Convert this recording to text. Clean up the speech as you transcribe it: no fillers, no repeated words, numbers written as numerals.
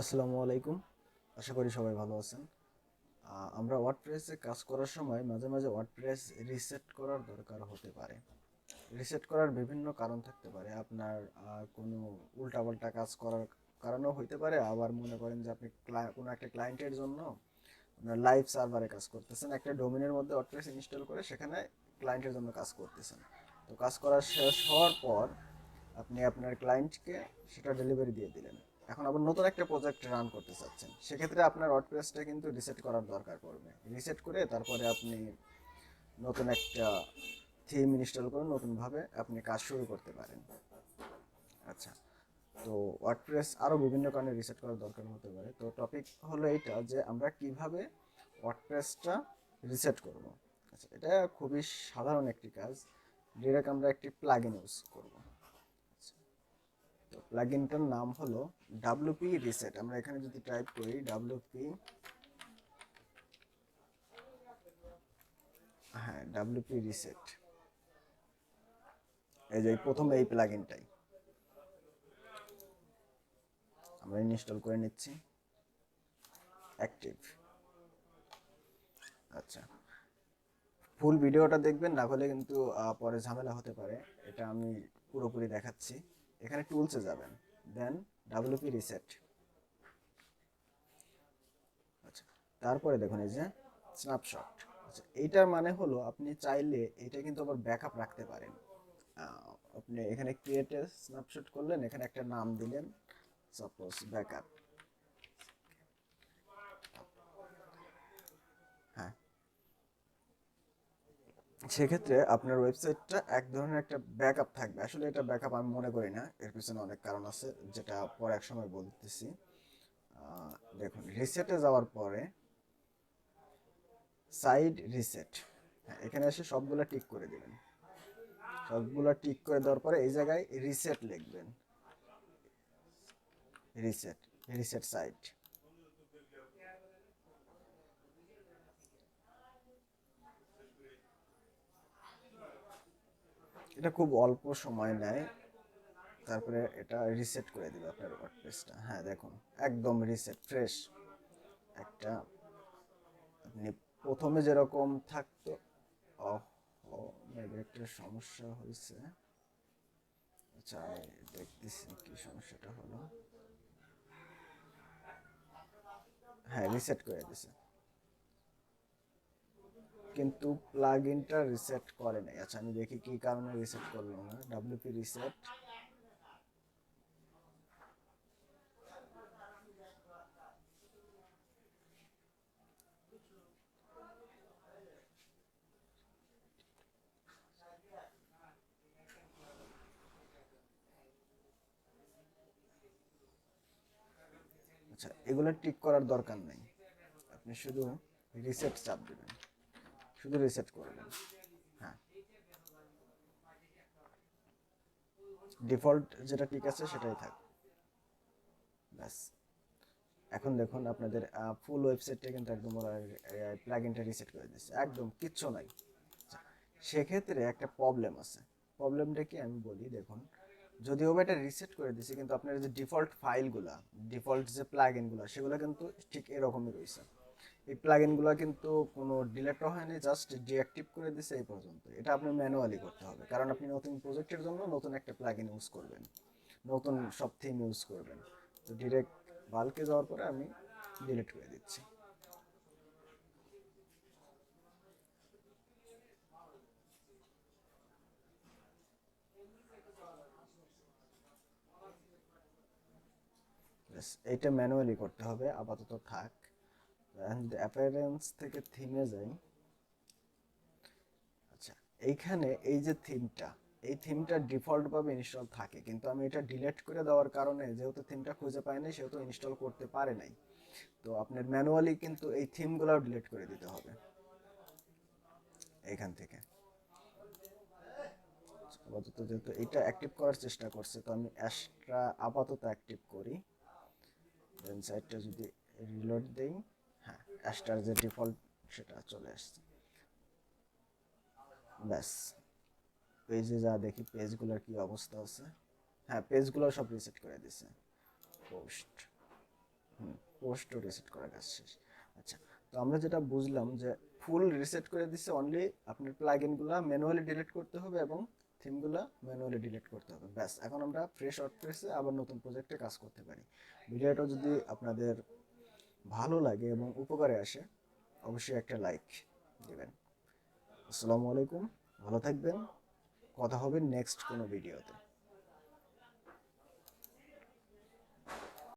আসসালামু আলাইকুম। আশা করি সবাই ভালো আছেন। আমরা ওয়ার্ডপ্রেসে কাজ করার সময় মাঝে মাঝে ওয়ার্ডপ্রেস রিসেট করার দরকার হতে পারে। রিসেট করার বিভিন্ন কারণ থাকতে পারে। আপনার কোনো উল্টাপাল্টা কাজ করার কারণেও হইতে পারে। আবার মনে করেন যে আপনি কোনো একটা ক্লায়েন্টের জন্য আপনার লাইভ সার্ভারে কাজ করতেছেন, একটা ডোমেনের মধ্যে ওয়ার্ডপ্রেস ইনস্টল করে সেখানে ক্লায়েন্টের জন্য কাজ করতেছেন। তো কাজ করা শেষ হওয়ার পর আপনি আপনার ক্লায়েন্টকে সেটা ডেলিভারি দিয়ে দিলেন। এখন আবার নতুন একটা প্রজেক্ট রান করতে চাচ্ছেন, সেক্ষেত্রে আপনার ওয়ার্ডপ্রেসটা কিন্তু রিসেট করার দরকার পড়বে। রিসেট করে তারপরে আপনি নতুন একটা থিম ইনস্টল করে নতুনভাবে আপনি কাজ শুরু করতে পারেন। আচ্ছা, তো ওয়ার্ডপ্রেস আরও বিভিন্ন কারণে রিসেট করার দরকার হতে পারে। তো টপিক হলো এইটা যে আমরা কিভাবে ওয়ার্ডপ্রেসটা রিসেট করব। আচ্ছা, এটা খুবই সাধারণ একটি কাজ। ডিরেক্ট আমরা একটি প্লাগইন ইউজ করব। তো প্লাগইনটার নাম হলো ডাব্লিউপি রিসেট। আমরা এখানে যদি টাইপ করি ডাব্লিউপি, হ্যাঁ ডাব্লিউপি রিসেট, এই যে প্রথমে এই প্লাগইনটাই আমরা ইনস্টল করে নিচ্ছি। অ্যাক্টিভ। আচ্ছা, ফুল ভিডিওটা দেখবেন, না হলে কিন্তু পরে ঝামেলা হতে পারে। এটা আমি পুরোপুরি দেখাচ্ছি। এখানে টুলসে যাবেন, দেন ডাব্লিউপি রিসেট। আচ্ছা, তারপরে দেখুন এই যে স্ন্যাপশট। আচ্ছা, এইটার মানে হলো আপনি চাইলে এটা কিন্তু আবার ব্যাকআপ রাখতে পারেন। আপনি এখানে ক্রিয়েটে স্ন্যাপশট করলেন, এখানে একটা নাম দিলেন, সাপোজ ব্যাকআপ। হ্যাঁ, সেক্ষেত্রে আপনার ওয়েবসাইটটা এক ধরনের একটা ব্যাকআপ থাকবে। আসলে এটা ব্যাকআপ আমি মনে করি না, এর পিছনে অনেক কারণ আছে যেটা পরে এক সময় বলতেছি। দেখুন, রিসেটে যাওয়ার পরে সাইড রিসেট, হ্যাঁ এখানে এসে সবগুলো টিক করে দিবেন। সবগুলো টিক করে দেওয়ার পরে এই জায়গায় রিসেট লিখবেন। Reset, reset site. এটা খুব অল্প সময় নেয়, তারপরে এটা রিসেট করে দিবে আপনার ওয়ার্ডপ্রেসটা। হ্যাঁ দেখুন, একদম রিসেট ফ্রেশ একটা। আপনি প্রথমে যেরকম থাকতো, মেবি একটা সমস্যা হয়েছে। আচ্ছা, আমি দেখতেছি কি সমস্যাটা হলো। হ্যাঁ, রিসেট করে দিছে, কিন্তু প্লাগইনটা রিসেট করে নাই। আচ্ছা, আমি দেখি কি কারণে রিসেট করলো না। WP reset. আচ্ছা, এগুলো টিক করার দরকার নেই, আপনি শুধু রিসেট চাপ দিবেন, শুধু রিসেট করবেন। হ্যাঁ, ডিফল্ট যেটা ঠিক আছে সেটাই থাক, ব্যাস। এখন দেখুন আপনাদের ফুল ওয়েবসাইটটা কিন্তু একদম ওরা প্লাগইনটা রিসেট করে দিচ্ছে, একদম কিচ্ছু নাই। আচ্ছা, সেক্ষেত্রে একটা প্রবলেম আছে। প্রবলেমটা কি আমি বলি, দেখুন যদিও বা এটা রিসেট করে দিছে, কিন্তু আপনার যে ডিফল্ট ফাইলগুলা, ডিফল্ট যে প্লাগইনগুলো, সেগুলো কিন্তু ঠিক এরকমই রয়েছে। এই প্লাগইনগুলো কিন্তু কোনো ডিলেটও হয়নি, জাস্ট ডিঅ্যাক্টিভ করে দিছে এই পর্যন্ত। এটা আপনি ম্যানুয়ালি করতে হবে, কারণ আপনি নতুন প্রজেক্টের জন্য নতুন একটা প্লাগইন ইউজ করবেন, নতুন সব থিম ইউজ করবেন। তো ডিরেক্ট বাল্কে যাওয়ার পরে আমি ডিলিট করে দিচ্ছি। ব্যাস, এইটা ম্যানুয়ালি করতে হবে, আপাতত থাক। অ্যাপিয়ারেন্স থেকে থিমে যাই। আচ্ছা, এইখানে এই যে থিমটা, এই থিমটা ডিফল্ট ভাবে ইনস্টল থাকে, কিন্তু আমি এটা ডিলিট করে দেওয়ার কারণে যেহেতু থিমটা খুঁজে পাই নাই, সেহেতু ইনস্টল করতে পারে নাই। তো আপনার ম্যানুয়ালি কিন্তু এই থিমগুলোও ডিলিট করে দিতে হবে এইখান থেকে। আপাতত যেহেতু এটা অ্যাক্টিভ করার চেষ্টা করছে, তো আমি অ্যাশটা আপাতত অ্যাক্টিভ করি। দেন সাইটটা যদি রিলোড দেই, হ্যাঁ অ্যাশটার যে ডিফল্ট সেটা চলে আসছে। ব্যাস, পেজে যা দেখি পেজগুলোর কি অবস্থা আছে। হ্যাঁ, পেজগুলো সব রিসেট করে দিছে। পোস্ট, পোস্টও রিসেট করার কাজ শেষ। আচ্ছা, তো আমরা যেটা বুঝলাম যে ফুল রিসেট করে দিচ্ছে, অনলি আপনার প্লাগইনগুলো ম্যানুয়ালি ডিলিট করতে হবে এবং থিমগুলো ম্যানুয়ালি ডিলিট করতে হবে। ব্যাস, এখন আমরা ফ্রেশ ওয়ার্ডপ্রেসে আবার নতুন প্রজেক্টে কাজ করতে পারি। ভিডিওটা যদি আপনাদের ভালো লাগে এবং উপকারে আসে, অবশ্যই একটা লাইক দেবেন। আসসালামু আলাইকুম, ভালো থাকবেন, কথা হবে নেক্সট কোনো ভিডিওতে।